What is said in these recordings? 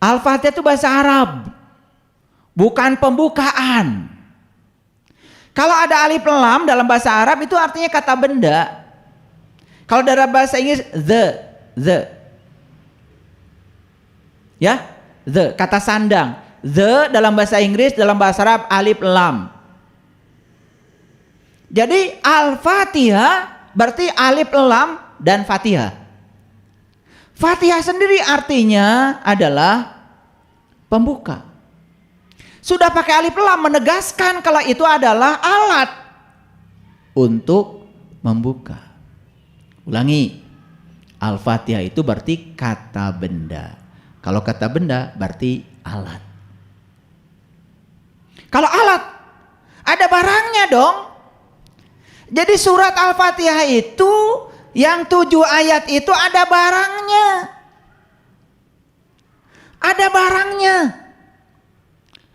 Al-Fatihah itu bahasa Arab, bukan pembukaan. Kalau ada alif lam dalam bahasa Arab itu artinya kata benda. Kalau dalam bahasa Inggris the. Ya, the kata sandang. The dalam bahasa Inggris, dalam bahasa Arab alif lam. Jadi Al-Fatihah berarti alif lam dan Fatihah. Fatihah sendiri artinya adalah pembuka. Sudah pakai alif lam menegaskan kalau itu adalah alat untuk membuka. Ulangi, Al-Fatihah itu berarti kata benda. Kalau kata benda berarti alat. Kalau alat, ada barangnya dong. Jadi surat Al-Fatihah itu yang 7 ayat itu ada barangnya. Ada barangnya.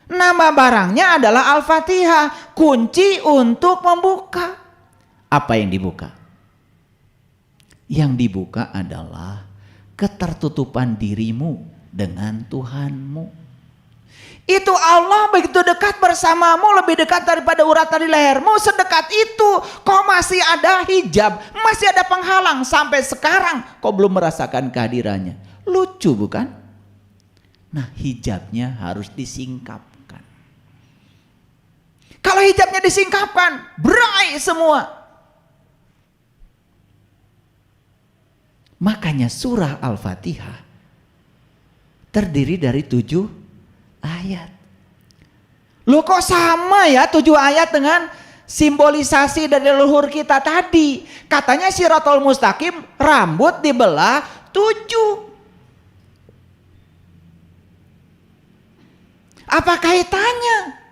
Nama barangnya adalah Al-Fatihah, kunci untuk membuka. Apa yang dibuka? Yang dibuka adalah ketertutupan dirimu dengan Tuhanmu. Itu Allah begitu dekat bersamamu, lebih dekat daripada urat tali lehermu. Sedekat itu kok masih ada hijab, masih ada penghalang. Sampai sekarang kok belum merasakan kehadirannya. Lucu bukan? Nah, hijabnya harus disingkapkan. Kalau hijabnya disingkapkan, berai semua. Makanya surah Al-Fatihah terdiri dari 7 ayat. Loh kok sama ya 7 ayat dengan simbolisasi dari leluhur kita tadi. Katanya Shirathul Mustaqim rambut dibelah 7. Apa kaitannya?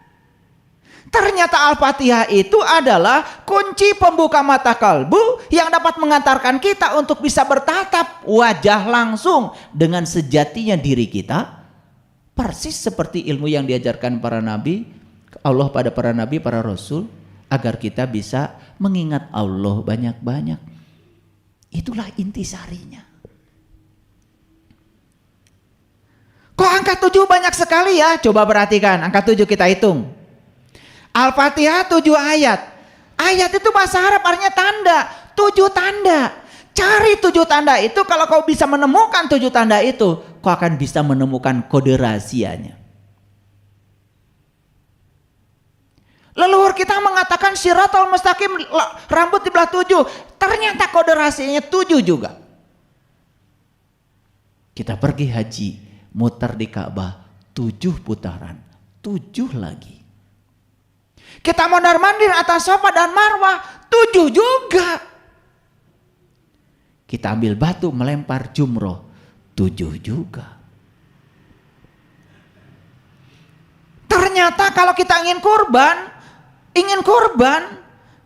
Ternyata Al-Fatihah itu adalah kunci pembuka mata kalbu yang dapat mengantarkan kita untuk bisa bertatap wajah langsung dengan sejatinya diri kita. Persis seperti ilmu yang diajarkan para nabi, Allah pada para nabi, para rasul, agar kita bisa mengingat Allah banyak-banyak. Itulah intisarinya. Kok angka 7 banyak sekali ya? Coba perhatikan, angka 7 kita hitung. Al-Fatihah 7 ayat. Ayat itu bahasa Arab artinya tanda, 7 tanda. Cari 7 tanda itu, kalau kau bisa menemukan 7 tanda itu, kau akan bisa menemukan kode rahasianya. Leluhur kita mengatakan Shirathul Mustaqim rambut dibelah 7. Ternyata kode rahasianya 7 juga. Kita pergi haji, muter di Ka'bah 7 putaran, 7 lagi. Kita mondar-mandir atas Safa dan Marwah 7 juga. Kita ambil batu melempar jumroh 7 juga. Ternyata kalau kita ingin kurban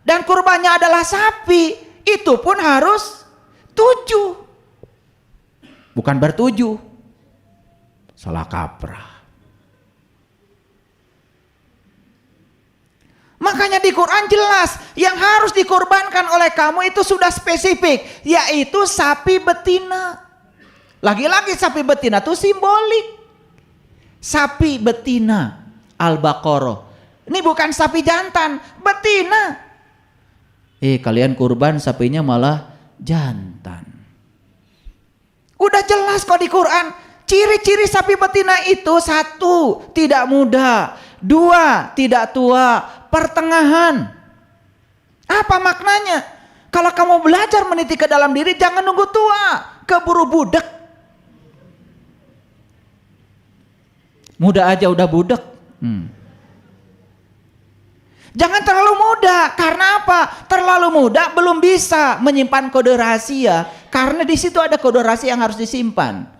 dan kurbannya adalah sapi, itu pun harus 7. Bukan ber-7. Salah kaprah. Makanya di Quran jelas yang harus dikorbankan oleh kamu itu sudah spesifik, yaitu sapi betina. Lagi-lagi sapi betina itu simbolik. Sapi betina Al-Baqarah. Ini bukan sapi jantan, betina. Kalian kurban sapinya malah jantan. Udah jelas kok di Quran. Ciri-ciri sapi betina itu 1, tidak muda. 2, tidak tua, pertengahan. Apa maknanya? Kalau kamu belajar meniti ke dalam diri, jangan nunggu tua, keburu budek. Muda aja udah budek. Jangan terlalu muda. Karena apa? Terlalu muda belum bisa menyimpan kode rahasia. Karena di situ ada kode rahasia yang harus disimpan.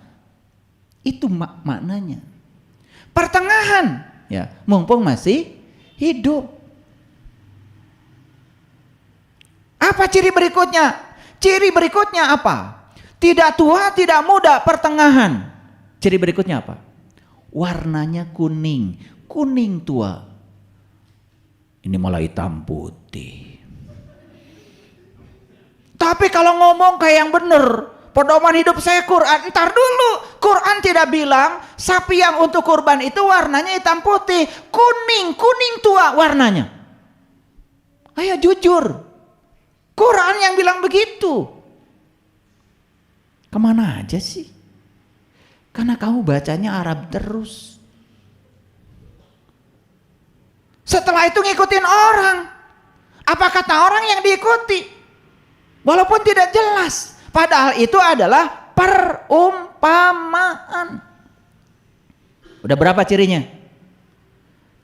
Itu maknanya. Pertengahan. Ya, mumpung masih hidup. Apa ciri berikutnya? Ciri berikutnya apa? Tidak tua, tidak muda, pertengahan. Ciri berikutnya apa? Warnanya kuning, kuning tua. Ini malah hitam putih. Tapi kalau ngomong kayak yang bener, Pedoman hidup saya Quran. Ntar dulu, Quran tidak bilang sapi yang untuk kurban itu warnanya hitam putih, kuning tua warnanya. Ayo jujur, Quran yang bilang begitu. Kemana aja sih? Karena kamu bacanya Arab terus. Setelah itu ngikutin orang. Apa kata orang yang diikuti? Walaupun tidak jelas. Padahal itu adalah perumpamaan. Udah berapa cirinya?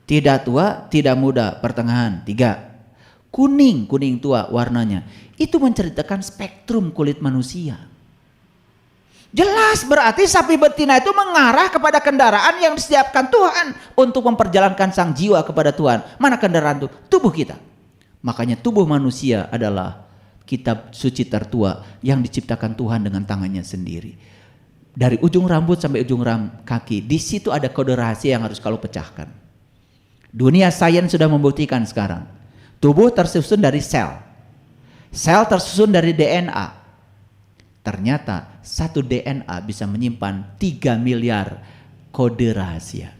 Tidak tua, tidak muda, pertengahan. 3. Kuning tua warnanya. Itu menceritakan spektrum kulit manusia. Jelas berarti sapi betina itu mengarah kepada kendaraan yang disiapkan Tuhan untuk memperjalankan sang jiwa kepada Tuhan. Mana kendaraan itu? Tubuh kita. Makanya tubuh manusia adalah kitab suci tertua yang diciptakan Tuhan dengan tangannya sendiri. Dari ujung rambut sampai ujung kaki, di situ ada kode rahasia yang harus kalau pecahkan. Dunia sains sudah membuktikan sekarang. Tubuh tersusun dari sel. Sel tersusun dari DNA. Ternyata satu DNA bisa menyimpan 3 miliar kode rahasia.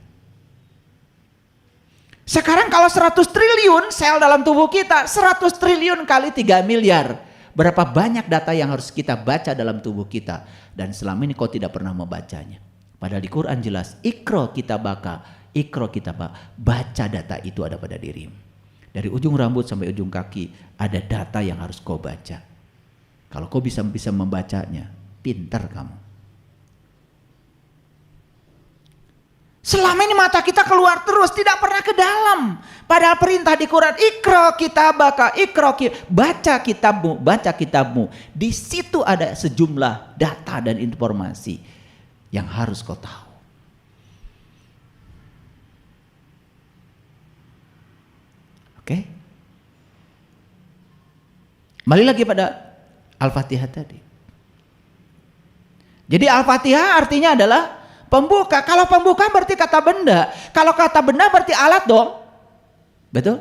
Sekarang kalau 100 triliun sel dalam tubuh kita, 100 triliun kali 3 miliar. Berapa banyak data yang harus kita baca dalam tubuh kita. Dan selama ini kau tidak pernah membacanya. Padahal di Quran jelas, ikro kitabaka, baca data itu ada pada dirimu. Dari ujung rambut sampai ujung kaki ada data yang harus kau baca. Kalau kau bisa membacanya, pintar kamu. Selama ini mata kita keluar terus, tidak pernah ke dalam. Padahal perintah di Quran, ikro kitabaka, baca kitabmu. Di situ ada sejumlah data dan informasi yang harus kau tahu. Oke? Kembali lagi pada Al-Fatihah tadi. Jadi Al-Fatihah artinya adalah pembuka. Kalau pembuka berarti kata benda. Kalau kata benda berarti alat dong. Betul?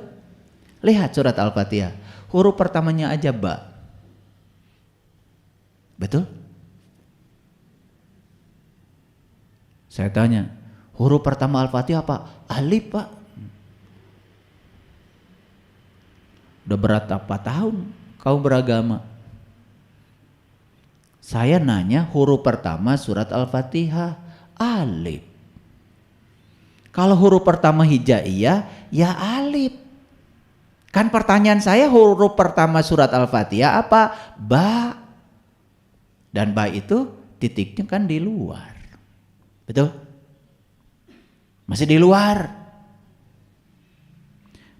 Lihat surat Al-Fatihah. Huruf pertamanya aja ba. Betul? Saya tanya, huruf pertama Al-Fatihah apa? Alif, Pak. Udah berapa tahun kau beragama? Saya nanya huruf pertama surat Al-Fatihah, alif. Kalau huruf pertama hijaiyah, ya alif. Kan pertanyaan saya huruf pertama surat Al-Fatihah apa? Ba. Dan ba itu titiknya kan di luar. Betul? Masih di luar.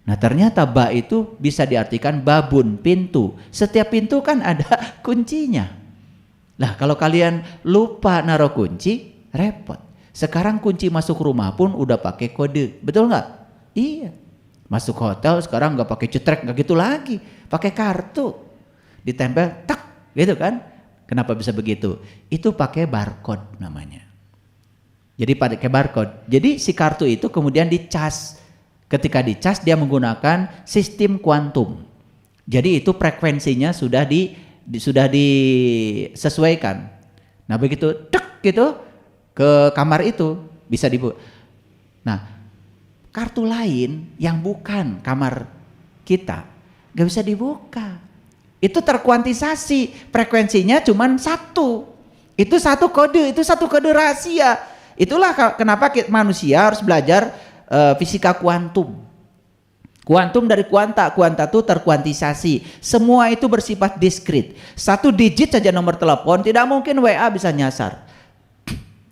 Nah ternyata ba itu bisa diartikan babun, pintu. Setiap pintu kan ada kuncinya. Lah kalau kalian lupa naruh kunci, repot. Sekarang kunci masuk rumah pun udah pakai kode, betul nggak? Iya. Masuk hotel sekarang nggak pakai cetrek, nggak gitu lagi, pakai kartu, ditempel, tak, gitu kan? Kenapa bisa begitu? Itu pakai barcode namanya. Jadi pakai barcode. Jadi si kartu itu kemudian dicas. Ketika dicas dia menggunakan sistem kuantum. Jadi itu frekuensinya sudah disesuaikan. Nah begitu tek gitu ke kamar itu bisa dibuka. Nah kartu lain yang bukan kamar kita gak bisa dibuka. Itu terkuantisasi, frekuensinya cuma 1. Itu satu kode rahasia. Itulah kenapa manusia harus belajar fisika kuantum. Kuantum dari kuanta itu terkuantisasi. Semua itu bersifat diskrit. 1 digit saja nomor telepon tidak mungkin WA bisa nyasar.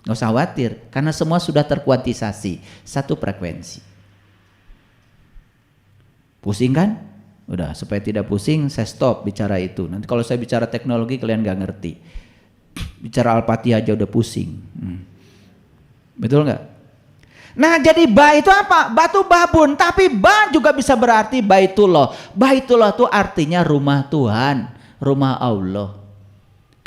Nggak usah khawatir karena semua sudah terkuantisasi. 1 frekuensi. Pusing kan? Udah supaya tidak pusing saya stop bicara itu. Nanti kalau saya bicara teknologi kalian nggak ngerti. Bicara Al-Fatihah aja udah pusing. Betul nggak? Nah jadi ba itu apa? Batu babun, tapi ba juga bisa berarti baitullah. Baitullah itu artinya rumah Tuhan, rumah Allah.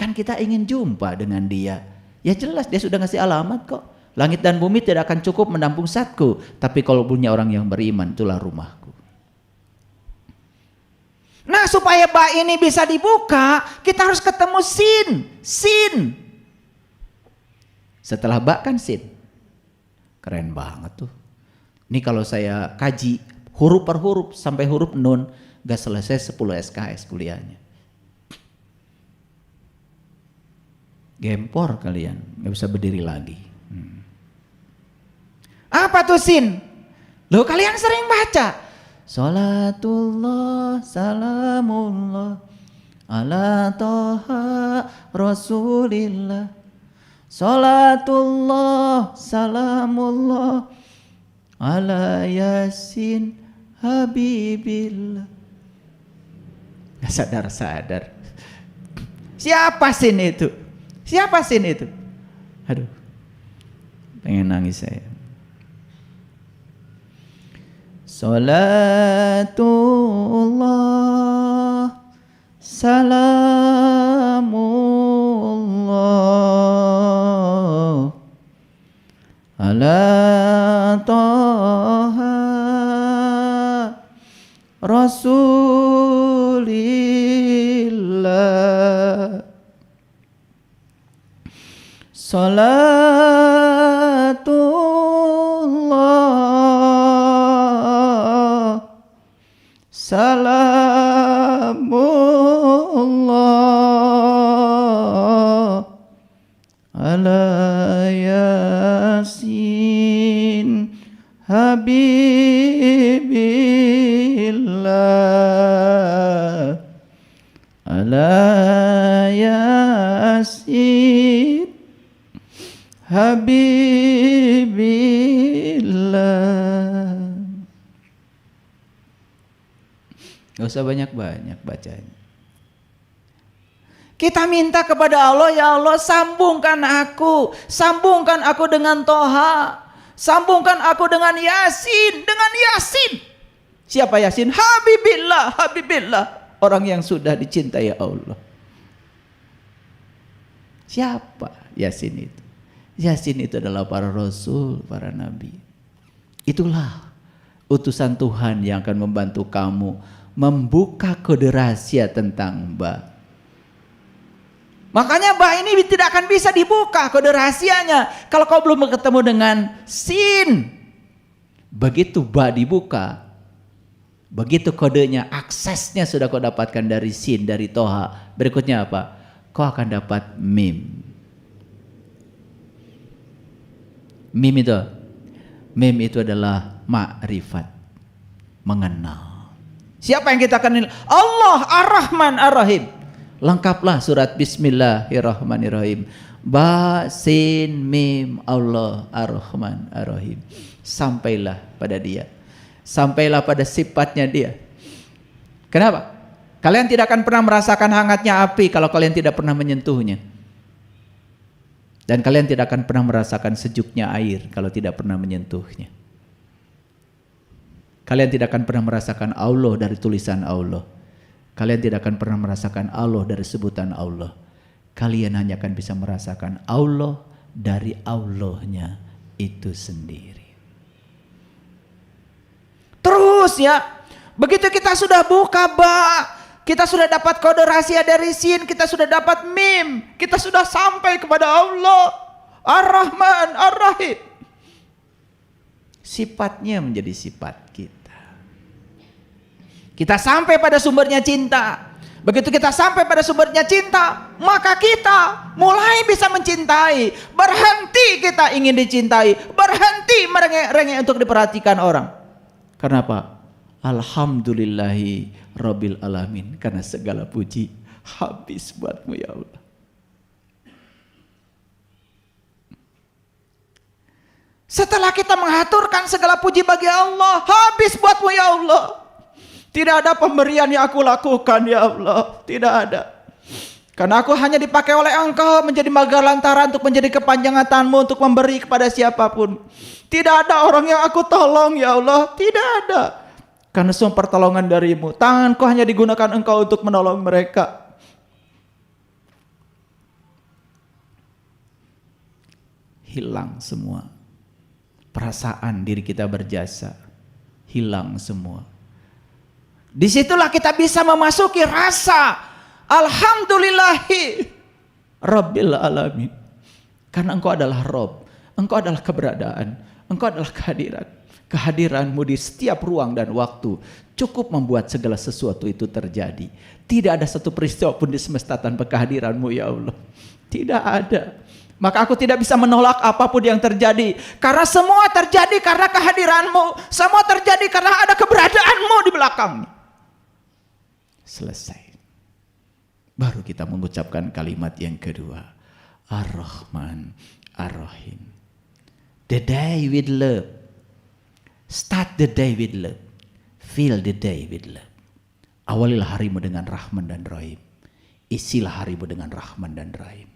Kan kita ingin jumpa dengan dia. Ya jelas dia sudah ngasih alamat kok. Langit dan bumi tidak akan cukup menampung zatku, tapi kalau punya orang yang beriman itulah rumahku. Nah, supaya bak ini bisa dibuka, kita harus ketemu sin. Sin. Setelah bak kan sin. Keren banget tuh. Ini kalau saya kaji huruf per huruf sampai huruf nun, gak selesai 10 SKS kuliahnya. Gempor kalian, gak bisa berdiri lagi. Apa tuh sin? Loh, kalian sering baca. Salatullah salamullah ala toha rasulillah. Salatullah salamullah ala yasin habibillah. Gak sadar-sadar. Siapa sin itu? Siapa sin itu? Aduh, pengen nangis saya. Salatullah salamullah ala toha rasulillah. Salatullah salamullah ala yasin habibillah ala yasin habibillah. Gak usah banyak-banyak bacanya. Kita minta kepada Allah, ya Allah sambungkan aku dengan Toha, sambungkan aku dengan Yasin, Siapa Yasin? Habibillah, orang yang sudah dicintai Allah. Siapa Yasin itu? Yasin itu adalah para rasul, para nabi. Itulah utusan Tuhan yang akan membantu kamu membuka kode rahasia tentang ba. Makanya ba ini tidak akan bisa dibuka kode rahasianya kalau kau belum ketemu dengan sin. Begitu ba dibuka, begitu kodenya, aksesnya sudah kau dapatkan dari sin, dari toha. Berikutnya apa? Kau akan dapat mim. Mim itu adalah ma'rifat, mengenal. Siapa yang kita kenal? Allah Ar-Rahman Ar-Rahim. Lengkaplah surat Bismillahirrahmanirrahim. Ba, sin, mim, Allah Ar-Rahman Ar-Rahim. Sampailah pada dia. Sampailah pada sifatnya dia. Kenapa? Kalian tidak akan pernah merasakan hangatnya api kalau kalian tidak pernah menyentuhnya. Dan kalian tidak akan pernah merasakan sejuknya air kalau tidak pernah menyentuhnya. Kalian tidak akan pernah merasakan Allah dari tulisan Allah. Kalian tidak akan pernah merasakan Allah dari sebutan Allah. Kalian hanya akan bisa merasakan Allah dari Allahnya itu sendiri. Terus ya, begitu kita sudah buka ba, kita sudah dapat kode rahasia dari sin, kita sudah dapat mim, kita sudah sampai kepada Allah Ar-Rahman Ar-Rahim. Sifatnya menjadi sifat kita. Kita sampai pada sumbernya cinta. Begitu kita sampai pada sumbernya cinta, maka kita mulai bisa mencintai. Berhenti kita ingin dicintai, berhenti merengek-rengek untuk diperhatikan orang. Kenapa? Alhamdulillahi Rabbil Alamin. Karena segala puji habis buatmu ya Allah. Setelah kita mengaturkan segala puji bagi Allah, habis buatmu ya Allah. Tidak ada pemberian yang aku lakukan ya Allah. Tidak ada. Karena aku hanya dipakai oleh Engkau menjadi magar lantaran untuk menjadi kepanjangan tanganmu untuk memberi kepada siapapun. Tidak ada orang yang aku tolong ya Allah. Tidak ada. Karena semua pertolongan darimu. Tanganku hanya digunakan Engkau untuk menolong mereka. Hilang semua. Perasaan diri kita berjasa. Hilang semua. Disitulah kita bisa memasuki rasa alhamdulillahi rabbil alamin. Karena Engkau adalah Rob, Engkau adalah keberadaan, Engkau adalah kehadiran. Kehadiranmu di setiap ruang dan waktu cukup membuat segala sesuatu itu terjadi. Tidak ada satu peristiwa pun di semesta tanpa kehadiranmu ya Allah. Tidak ada. Maka aku tidak bisa menolak apapun yang terjadi. Karena semua terjadi karena kehadiranmu. Semua terjadi karena ada keberadaanmu di belakangnya. Selesai. Baru kita mengucapkan kalimat yang kedua. Ar-Rahman, Ar-Rahim. The day with love. Start the day with love. Fill the day with love. Awalilah harimu dengan Rahman dan Rahim. Isilah harimu dengan Rahman dan Rahim.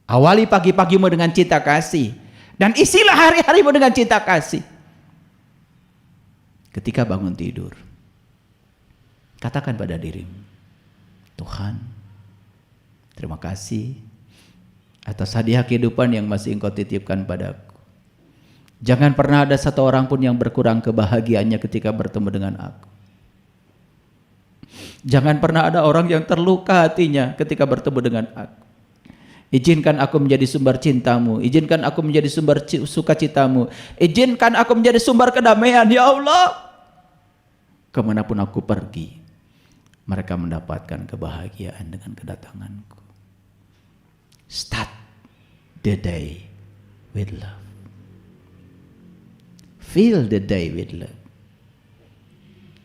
Awali pagi-pagimu dengan cinta kasih. Dan isilah hari-harimu dengan cinta kasih. Ketika bangun tidur, katakan pada dirimu, Tuhan, terima kasih atas hadiah kehidupan yang masih Engkau titipkan padaku. Jangan pernah ada satu orang pun yang berkurang kebahagiaannya ketika bertemu dengan aku. Jangan pernah ada orang yang terluka hatinya ketika bertemu dengan aku. Izinkan aku menjadi sumber cintamu. Izinkan aku menjadi sumber sukacitamu. Izinkan aku menjadi sumber kedamaian ya Allah. Kemanapun aku pergi, mereka mendapatkan kebahagiaan dengan kedatanganku. Start the day with love. Fill the day with love.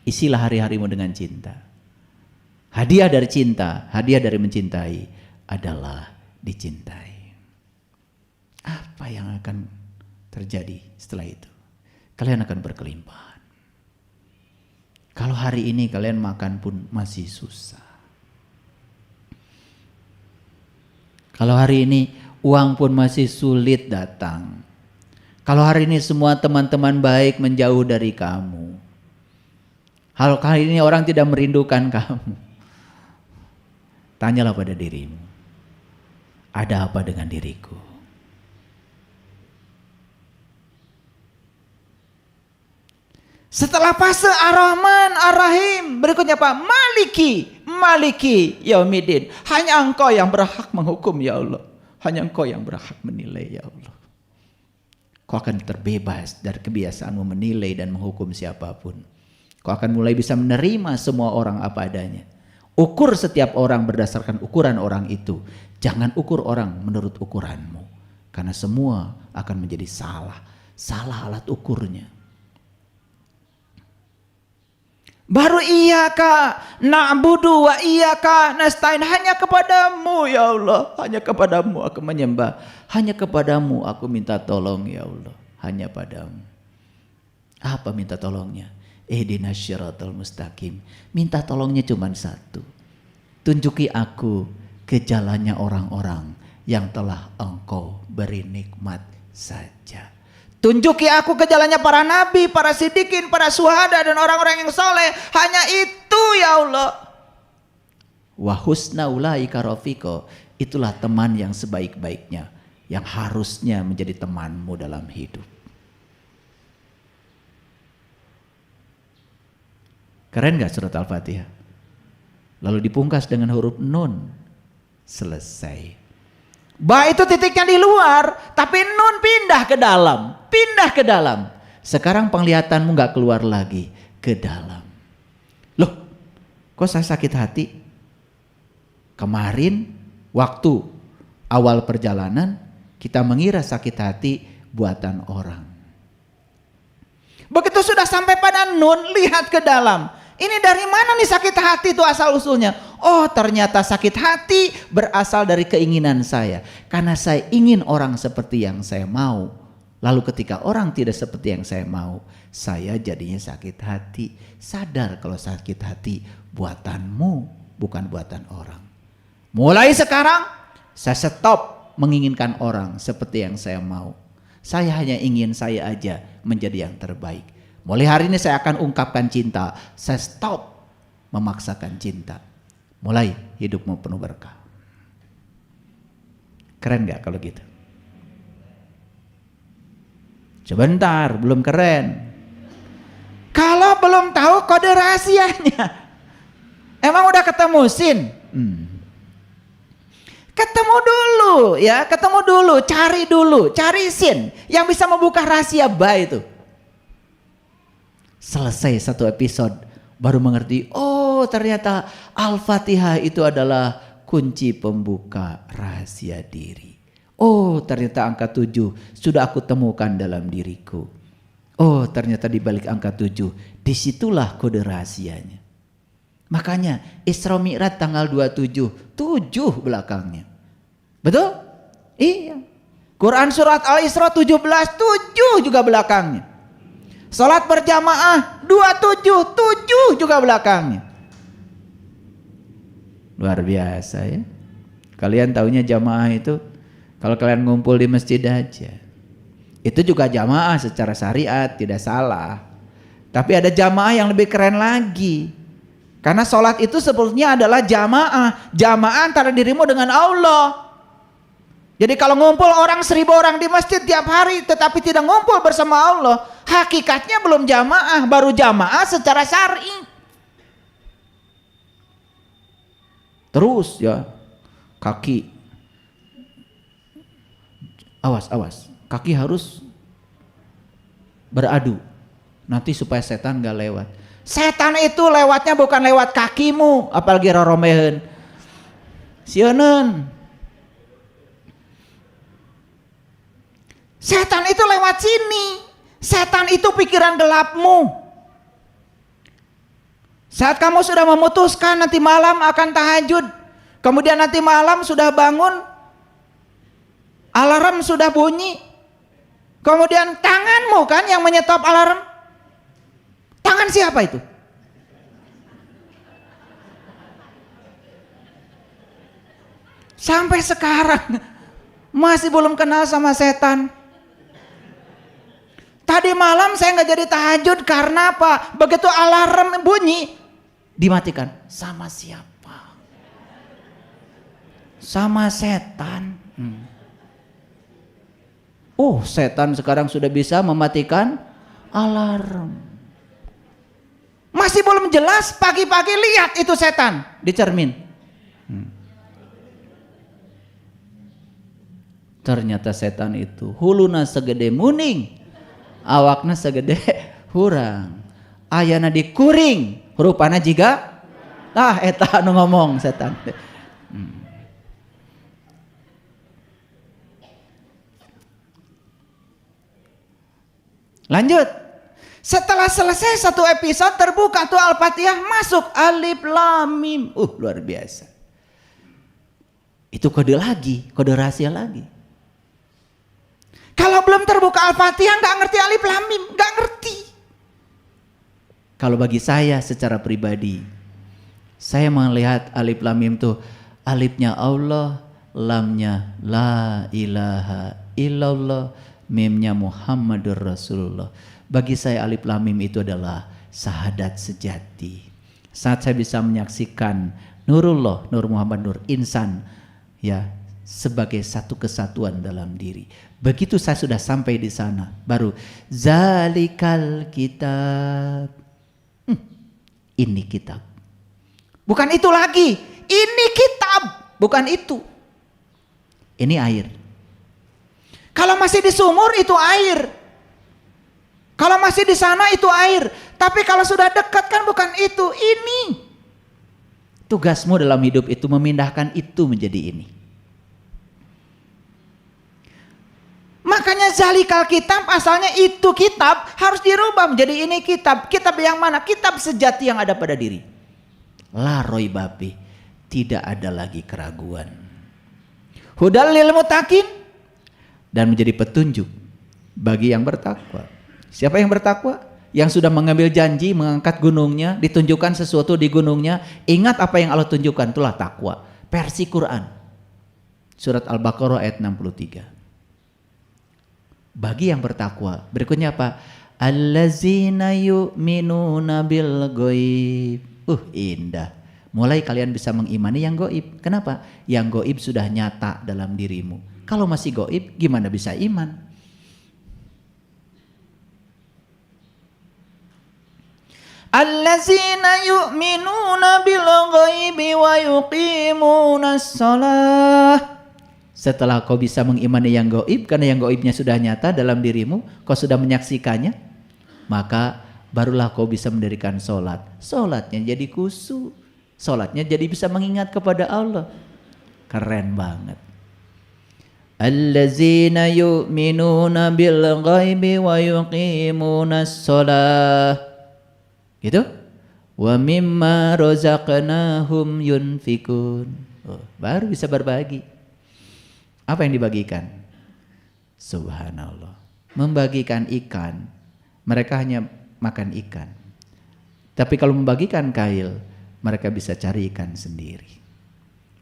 Isilah hari-harimu dengan cinta. Hadiah dari cinta, hadiah dari mencintai adalah dicintai. Apa yang akan terjadi setelah itu? Kalian akan berkelimpahan. Kalau hari ini kalian makan pun masih susah. Kalau hari ini uang pun masih sulit datang. Kalau hari ini semua teman-teman baik menjauh dari kamu. Kalau kali ini orang tidak merindukan kamu. Tanyalah pada dirimu. Ada apa dengan diriku? Setelah fase Ar-Rahman, Ar-Rahim, berikutnya apa? Maliki Yaumiddin. Hanya Engkau yang berhak menghukum ya Allah. Hanya Engkau yang berhak menilai ya Allah. Kau akan terbebas dari kebiasaanmu menilai dan menghukum siapapun. Kau akan mulai bisa menerima semua orang apa adanya. Ukur setiap orang berdasarkan ukuran orang itu. Jangan ukur orang menurut ukuranmu. Karena semua akan menjadi salah. Salah alat ukurnya. Baru iyaka na'budu wa iyaka nasta'in. Hanya kepadamu ya Allah. Hanya kepadamu aku menyembah. Hanya kepadamu aku minta tolong ya Allah. Hanya padamu. Apa minta tolongnya? Ihdinas syiratal mustaqim. Minta tolongnya cuma satu. Tunjuki aku ke jalannya orang-orang yang telah Engkau beri nikmat saja. Tunjuki aku ke jalannya para nabi, para siddiqin, para syuhada dan orang-orang yang soleh. Hanya itu ya Allah. Wa husna ulaika rafiqa. Itulah teman yang sebaik-baiknya, yang harusnya menjadi temanmu dalam hidup. Keren gak surat Al-Fatihah? Lalu dipungkas dengan huruf nun. Selesai. Ba itu titiknya di luar, tapi nun pindah ke dalam. Pindah ke dalam. Sekarang penglihatanmu gak keluar lagi ke dalam. Loh, kok saya sakit hati? Kemarin waktu awal perjalanan kita mengira sakit hati buatan orang. Begitu sudah sampai pada nun, lihat ke dalam. Ini dari mana nih sakit hati itu asal usulnya? Oh, ternyata sakit hati berasal dari keinginan saya. Karena saya ingin orang seperti yang saya mau. Lalu ketika orang tidak seperti yang saya mau, saya jadinya sakit hati. Sadar kalau sakit hati buatanmu, bukan buatan orang. Mulai sekarang saya stop menginginkan orang seperti yang saya mau. Saya hanya ingin saya aja menjadi yang terbaik. Mulai hari ini saya akan ungkapkan cinta. Saya stop memaksakan cinta. Mulai hidupmu penuh berkah. Keren gak kalau gitu? Sebentar, belum keren. Kalau belum belum tahu kode rahasianya. Emang udah ketemu sin? Ketemu dulu ya, ketemu dulu, cari sin yang bisa membuka rahasia ba itu. Selesai satu episode baru mengerti, oh ternyata Al-Fatihah itu adalah kunci pembuka rahasia diri. Oh ternyata angka 7 sudah aku temukan dalam diriku. Oh ternyata di balik angka 7 disitulah kode rahasianya. Makanya Isra Mi'raj tanggal 27, 7 belakangnya. Betul? Iya. Quran surat Al-Isra 17, 7 juga belakangnya. Salat berjamaah 27, 7 juga belakangnya. Luar biasa ya. Kalian taunya jamaah itu kalau kalian ngumpul di masjid aja. Itu juga jamaah secara syariat, tidak salah. Tapi ada jamaah yang lebih keren lagi. Karena sholat itu sebetulnya adalah jamaah. Jamaah antara dirimu dengan Allah. Jadi kalau ngumpul orang 1000 orang di masjid tiap hari tetapi tidak ngumpul bersama Allah, hakikatnya belum jamaah, baru jamaah secara syar'i. Terus ya, kaki. Awas, kaki harus beradu. Nanti supaya setan gak lewat. Setan itu lewatnya bukan lewat kakimu, apalagi roromehen. Sieuneun. Setan itu lewat sini. Setan itu pikiran gelapmu. Saat kamu sudah memutuskan nanti malam akan tahajud, kemudian nanti malam sudah bangun, alarm sudah bunyi, kemudian tanganmu kan yang menyetop alarm. Tangan siapa itu? Sampai sekarang masih belum kenal sama setan. Tadi malam saya nggak jadi tahajud karena apa? Begitu alarm bunyi dimatikan. Sama siapa? Sama setan. Oh, setan sekarang sudah bisa mematikan alarm. Masih belum jelas, pagi-pagi lihat itu setan di cermin. Ternyata setan itu huluna segede muning, awakna segede hurang, ayana dikuring, rupana jiga eta nu ngomong setan. Lanjut. Setelah selesai satu episode terbuka tuh Al-Fatihah, masuk alif lam mim. Luar biasa. Itu kode lagi, kode rahasia lagi. Kalau belum terbuka Al-Fatihah nggak ngerti alif lam mim, nggak ngerti. Kalau bagi saya secara pribadi, saya melihat alif lam mim tuh alifnya Allah, lamnya la ilaha illallah, mimnya Muhammadur Rasulullah. Bagi saya alif lam mim itu adalah syahadat sejati. Saat saya bisa menyaksikan Nurullah, Nur Muhammad, Nur Insan ya sebagai satu kesatuan dalam diri. Begitu saya sudah sampai di sana, baru zalikal kitab. Ini kitab. Bukan itu lagi. Ini kitab, bukan itu. Ini air. Kalau masih di sumur itu air. Kalau masih di sana itu air. Tapi kalau sudah dekat kan bukan itu, ini. Tugasmu dalam hidup itu memindahkan itu menjadi ini. Makanya zalikal kitab asalnya itu kitab harus dirubah menjadi ini kitab. Kitab yang mana? Kitab sejati yang ada pada diri. La roibapi, tidak ada lagi keraguan. Hudal lil muttaqin, dan menjadi petunjuk bagi yang bertakwa. Siapa yang bertakwa? Yang sudah mengambil janji mengangkat gunungnya, ditunjukkan sesuatu di gunungnya, ingat apa yang Allah tunjukkan, itulah takwa. Versi Quran. Surat Al-Baqarah ayat 63. Bagi yang bertakwa, berikutnya apa? Allazina yu'minuna bil ghaib. Indah. Mulai kalian bisa mengimani yang gaib. Kenapa? Yang gaib sudah nyata dalam dirimu. Kalau masih gaib, gimana bisa iman? Allazina yu'minuna bil ghaibi wa yuqimunas shalah. Setelah kau bisa mengimani yang gaib, karena yang gaibnya sudah nyata dalam dirimu, kau sudah menyaksikannya, maka barulah kau bisa mendirikan sholat. Sholatnya jadi khusyuk, sholatnya jadi bisa mengingat kepada Allah. Keren banget. Allazina yu'minuna bil ghaibi wa yuqimunas shalah. Gitu? Wa mimma razaqnahum yunfikun. Baru bisa berbagi. Apa yang dibagikan? Subhanallah. Membagikan ikan. Mereka hanya makan ikan. Tapi kalau membagikan kail, mereka bisa cari ikan sendiri.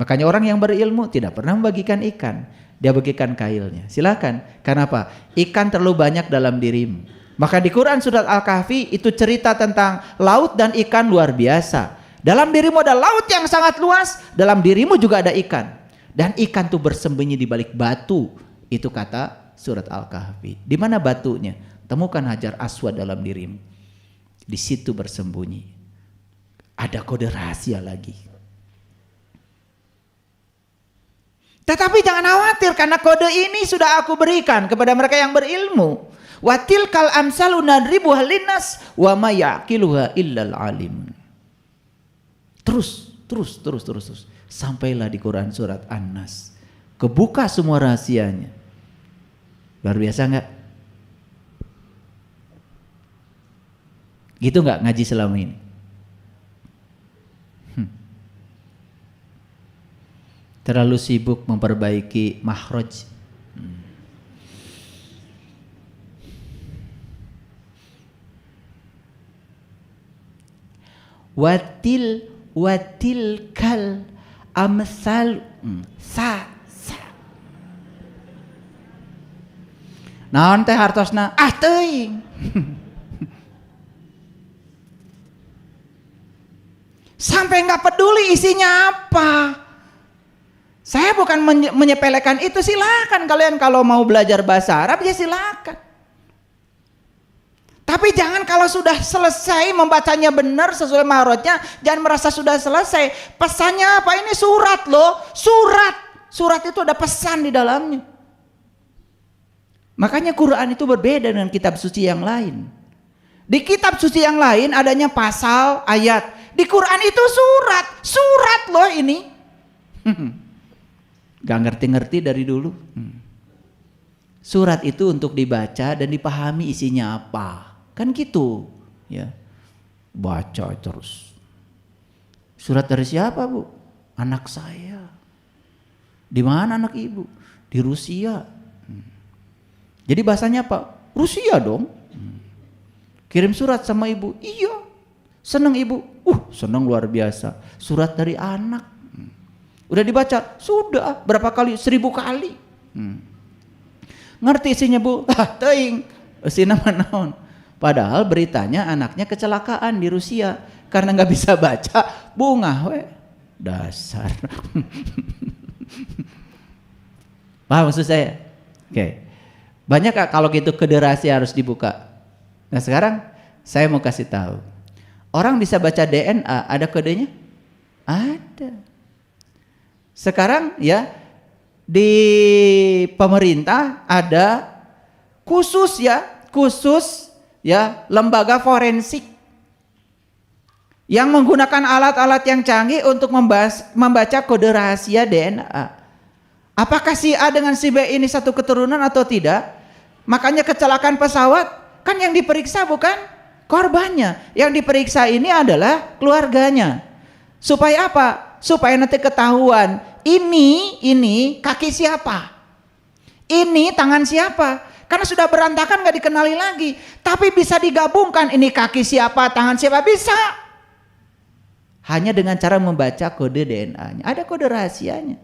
Makanya orang yang berilmu tidak pernah membagikan ikan. Dia bagikan kailnya. Silakan. Kenapa? Ikan terlalu banyak dalam dirimu. Maka di Quran surat Al-Kahfi itu cerita tentang laut dan ikan luar biasa. Dalam dirimu ada laut yang sangat luas, dalam dirimu juga ada ikan. Dan ikan itu bersembunyi di balik batu. Itu kata surat Al-Kahfi. Di mana batunya? Temukan Hajar Aswad dalam dirimu. Di situ bersembunyi. Ada kode rahasia lagi. Tetapi jangan khawatir, karena kode ini sudah aku berikan kepada mereka yang berilmu. Watil kal amsalu nadribuha linnas wa ma yaqiluha illal alim. Terus sampailah di Quran surat An-Nas kebuka semua rahasianya. Luar biasa enggak? Gitu enggak ngaji selama ini? Terlalu sibuk memperbaiki makhraj. Watil kal amsal sa. Naon teh hartosna teuing. Sampai nggak peduli isinya apa. Saya bukan menyepelekan itu, silakan kalian kalau mau belajar bahasa Arab ya silakan. Tapi jangan kalau sudah selesai membacanya benar sesuai mahrojnya, jangan merasa sudah selesai. Pesannya apa? Ini surat loh, surat. Surat itu ada pesan di dalamnya. Makanya Quran itu berbeda dengan kitab suci yang lain. Di kitab suci yang lain adanya pasal, ayat. Di Quran itu surat, surat loh ini. Gak ngerti-ngerti dari dulu. Surat itu untuk dibaca dan dipahami isinya apa. Kan gitu, ya. Baca terus. Surat dari siapa, Bu? Anak saya. Di mana anak ibu? Di Rusia. Jadi bahasanya apa? Rusia dong. Kirim surat sama ibu. Iya. Senang ibu. Senang luar biasa. Surat dari anak. Udah dibaca? Sudah. Berapa kali? 1000 kali. Ngerti isinya, Bu? Teuing. Usina manaon. Padahal beritanya anaknya kecelakaan di Rusia karena nggak bisa baca, bunga we. Dasar. Paham maksud saya? Oke. Banyak kalau gitu kode rahasia harus dibuka. Nah sekarang saya mau kasih tahu. Orang bisa baca DNA, ada kodenya? Ada. Sekarang ya di pemerintah ada khusus lembaga forensik yang menggunakan alat-alat yang canggih untuk membaca kode rahasia DNA. Apakah si A dengan si B ini satu keturunan atau tidak? Makanya kecelakaan pesawat kan yang diperiksa bukan korbannya, yang diperiksa ini adalah keluarganya. Supaya apa? Supaya nanti ketahuan ini kaki siapa, ini tangan siapa. Karena sudah berantakan gak dikenali lagi. Tapi bisa digabungkan, ini kaki siapa, tangan siapa, bisa. Hanya dengan cara membaca kode DNA-nya. Ada kode rahasianya.